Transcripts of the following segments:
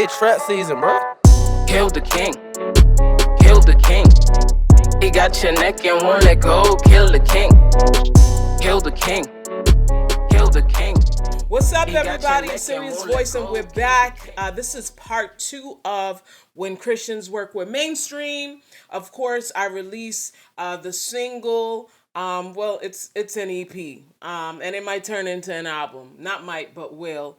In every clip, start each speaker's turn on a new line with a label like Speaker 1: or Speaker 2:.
Speaker 1: It's trap season, bro.
Speaker 2: Kill the king. Kill the king. He got your neck and won't let go. Kill the king. Kill the king. Kill the king.
Speaker 3: What's up, everybody? It's Serious Voice, and we're back. This is part 2 of When Christians Work with Mainstream. Of course, I released the single. It's an EP, and it might turn into an album. Not might, but will.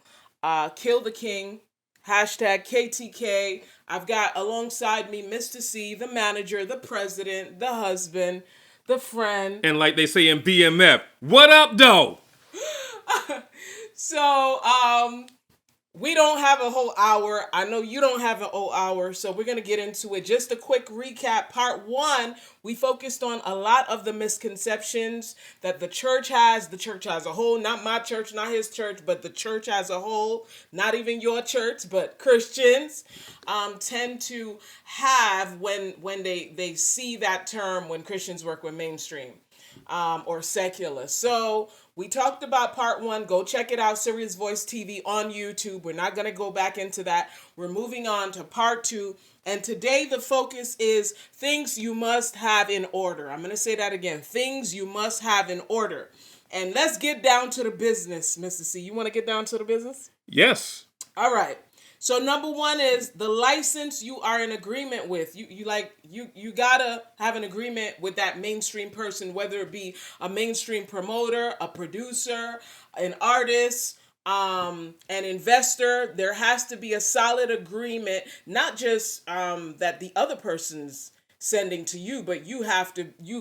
Speaker 3: Kill the King. Hashtag KTK. I've got alongside me Mr. C, the manager, the president, the husband, the friend.
Speaker 4: And like they say in BMF, what up, though?
Speaker 3: So, we don't have a whole hour. I know you don't have a whole hour, so we're going to get into it. Just a quick recap. Part 1, we focused on a lot of the misconceptions that the church as a whole, not my church, not his church, but the church as a whole, not even your church, but Christians tend to have when they see that term when Christians work with mainstream or secular. So we talked about part 1. Go check it out, Serious Voice TV on YouTube. We're not going to go back into that. We're moving on to part 2. And today the focus is things you must have in order. I'm going to say that again. Things you must have in order. And let's get down to the business, Mr. C. You want to get down to the business?
Speaker 4: Yes.
Speaker 3: All right. So number 1 is the license you are in agreement with. You gotta have an agreement with that mainstream person, whether it be a mainstream promoter, a producer, an artist, an investor. There has to be a solid agreement, not just that the other person's sending to you, but you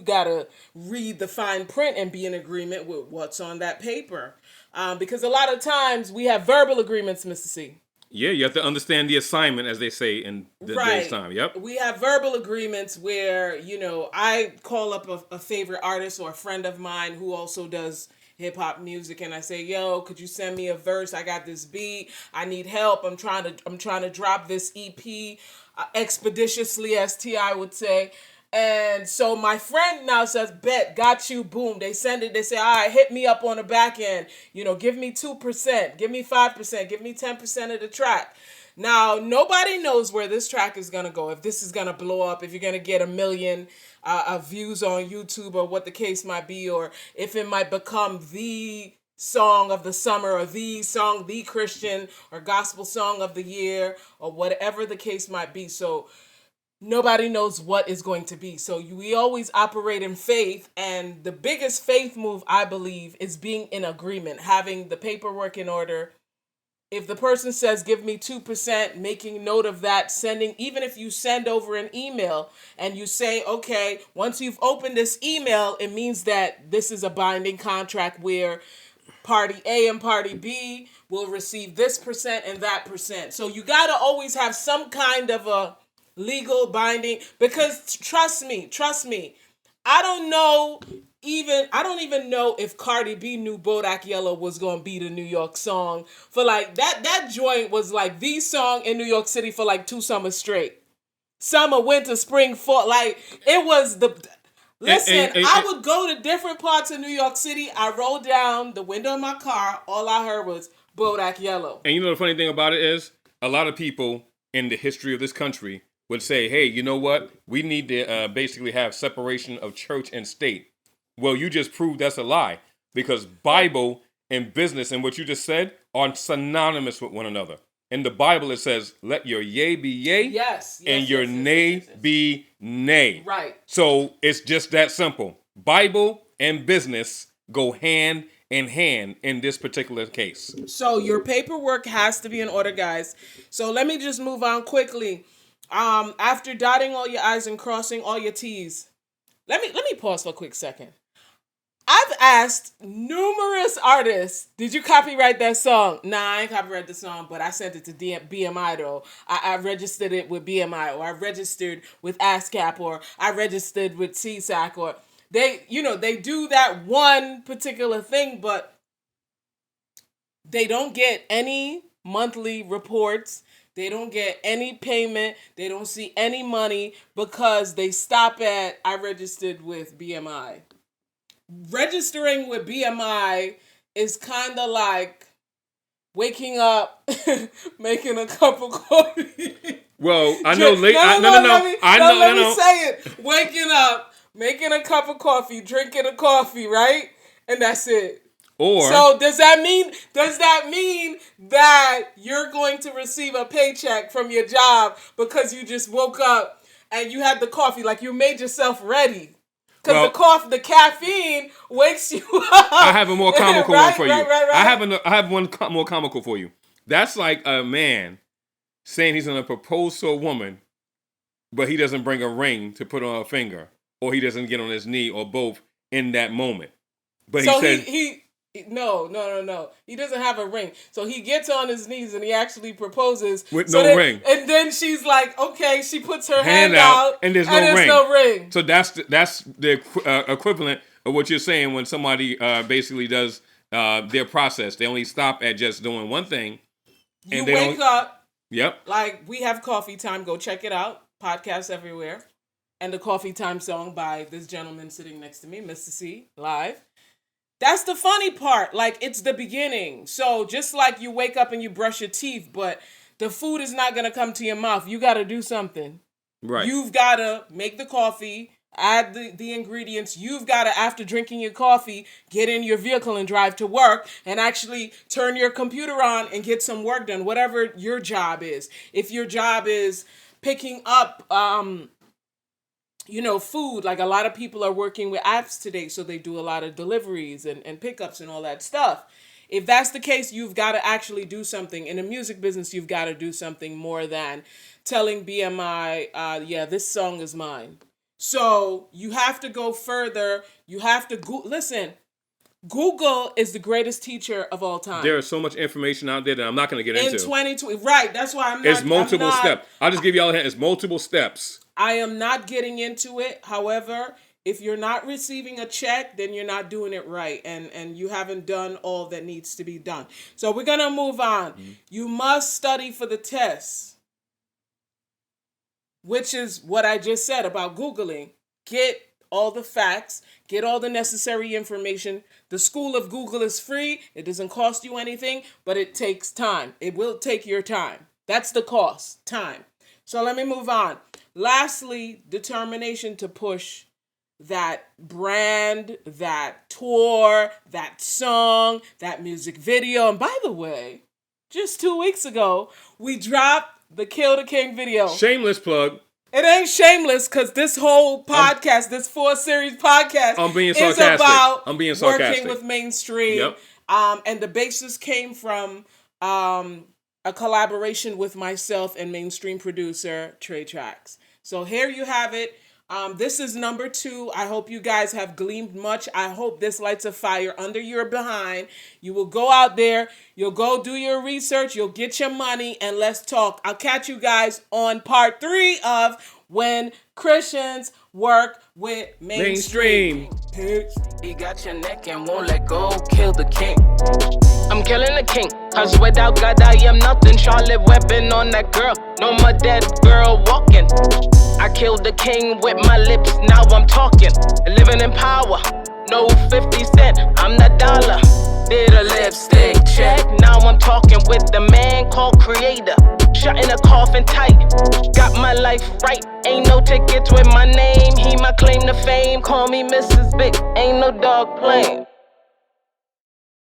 Speaker 3: gotta read the fine print and be in agreement with what's on that paper. Because a lot of times we have verbal agreements, Mr. C.
Speaker 4: Yeah, you have to understand the assignment, as they say in today's time. Yep.
Speaker 3: We have verbal agreements where, I call up a favorite artist or a friend of mine who also does hip-hop music, and I say, yo, could you send me a verse? I got this beat. I need help. I'm trying to drop this EP expeditiously, as T.I. would say. And so my friend now says, bet, got you, boom. They send it. They say, all right, hit me up on the back end. Give me 2%, give me 5%, give me 10% of the track. Now, nobody knows where this track is going to go, if this is going to blow up, if you're going to get 1 million views on YouTube or what the case might be, or if it might become the song of the summer or the song, the Christian or gospel song of the year or whatever the case might be. So nobody knows what is going to be. So we always operate in faith. And the biggest faith move, I believe, is being in agreement, having the paperwork in order. If the person says, give me 2%, making note of that, sending, even if you send over an email and you say, okay, once you've opened this email, it means that this is a binding contract where party A and party B will receive this percent and that percent. So you got to always have some kind of a legal binding, because trust me, I don't even know if Cardi B knew Bodak Yellow was gonna be the New York song for like that joint was like the song in New York City for like 2 summers straight. Summer, winter, spring, fall, like it was the listen, I would go to different parts of New York City. I rolled down the window of my car, all I heard was Bodak Yellow.
Speaker 4: And you know the funny thing about it is, a lot of people in the history of this country would say, hey, you know what? We need to basically have separation of church and state. Well, you just proved that's a lie, because Bible and business and what you just said are synonymous with one another. In the Bible, it says, let your yea be yea, and your nay be nay.
Speaker 3: Right.
Speaker 4: So it's just that simple. Bible and business go hand in hand in this particular case.
Speaker 3: So your paperwork has to be in order, guys. So let me just move on quickly. After dotting all your I's and crossing all your T's, let me pause for a quick second. I've asked numerous artists, did you copyright that song? Nah, I ain't copyright the song, but I sent it to BMI though. I registered it with BMI, or I registered with ASCAP, or I registered with CSAC, or they do that one particular thing, but they don't get any monthly reports. They don't get any payment. They don't see any money because they stop at, I registered with BMI. Registering with BMI is kind of like waking up, making a cup of coffee.
Speaker 4: Well, I know late.
Speaker 3: Let me say it. Waking up, making a cup of coffee, drinking a coffee, right? And that's it.
Speaker 4: Or
Speaker 3: so does that mean that you're going to receive a paycheck from your job because you just woke up and you had the coffee, like you made yourself ready? Because the caffeine wakes you up.
Speaker 4: I have a more comical one for you.
Speaker 3: Right.
Speaker 4: I have one more comical for you. That's like a man saying he's going to propose to a woman, but he doesn't bring a ring to put on a finger, or he doesn't get on his knee, or both in that moment. But
Speaker 3: so
Speaker 4: he says
Speaker 3: no. He doesn't have a ring. So he gets on his knees and he actually proposes
Speaker 4: with no ring.
Speaker 3: And then she's like, okay, she puts her hand out
Speaker 4: and there's no ring. So that's the equivalent of what you're saying when somebody basically does their process. They only stop at just doing one thing.
Speaker 3: You wake up.
Speaker 4: Yep.
Speaker 3: Like, we have Coffee Time. Go check it out. Podcasts everywhere. And the Coffee Time song by this gentleman sitting next to me, Mr. C, live. That's the funny part. Like, it's the beginning. So just like you wake up and you brush your teeth, but the food is not going to come to your mouth. You got to do something.
Speaker 4: Right.
Speaker 3: You've got to make the coffee, add the ingredients. You've got to, after drinking your coffee, get in your vehicle and drive to work and actually turn your computer on and get some work done, whatever your job is. If your job is picking up food, like a lot of people are working with apps today, so they do a lot of deliveries and pickups and all that stuff. If that's the case, you've got to actually do something. In the music business, you've got to do something more than telling BMI, this song is mine. So you have to go further. You have to listen. Google is the greatest teacher of all time.
Speaker 4: There is so much information out there that I'm not going to get into.
Speaker 3: In 2020, right? That's why I'm not.
Speaker 4: It's multiple steps. I'll just give you all a hint. It's multiple steps.
Speaker 3: I am not getting into it. However, if you're not receiving a check, then you're not doing it right, and you haven't done all that needs to be done. So we're gonna move on. Mm-hmm. You must study for the test, which is what I just said about Googling. Get all the facts, get all the necessary information. The School of Google is free. It doesn't cost you anything, but it takes time. It will take your time. That's the cost, time. So let me move on. Lastly, determination to push that brand, that tour, that song, that music video. And by the way, just 2 weeks ago, we dropped the Kill the King video.
Speaker 4: Shameless plug.
Speaker 3: It ain't shameless because this whole podcast, this 4-series podcast,
Speaker 4: is about
Speaker 3: working with mainstream. Yep. And the basis came from a collaboration with myself and mainstream producer Trey Trax. So here you have it. This is number 2. I hope you guys have gleamed much. I hope this lights a fire under your behind. You will go out there. You'll go do your research. You'll get your money, and let's talk. I'll catch you guys on part 3 of When Christians Work with Mainstream.
Speaker 2: Peace. He got your neck and won't let go. Kill the king. I'm killing the king, cause without God I am nothing. Charlotte weapon on that girl, no more dead girl walking. I killed the king with my lips, now I'm talking. Living in power, no 50 cent, I'm the dollar. Did a lipstick check, now I'm talking with the man called Creator. Shot in a coffin tight, got my life right. Ain't no tickets with my name, he my claim to fame. Call me Mrs. Big, ain't no dog playing.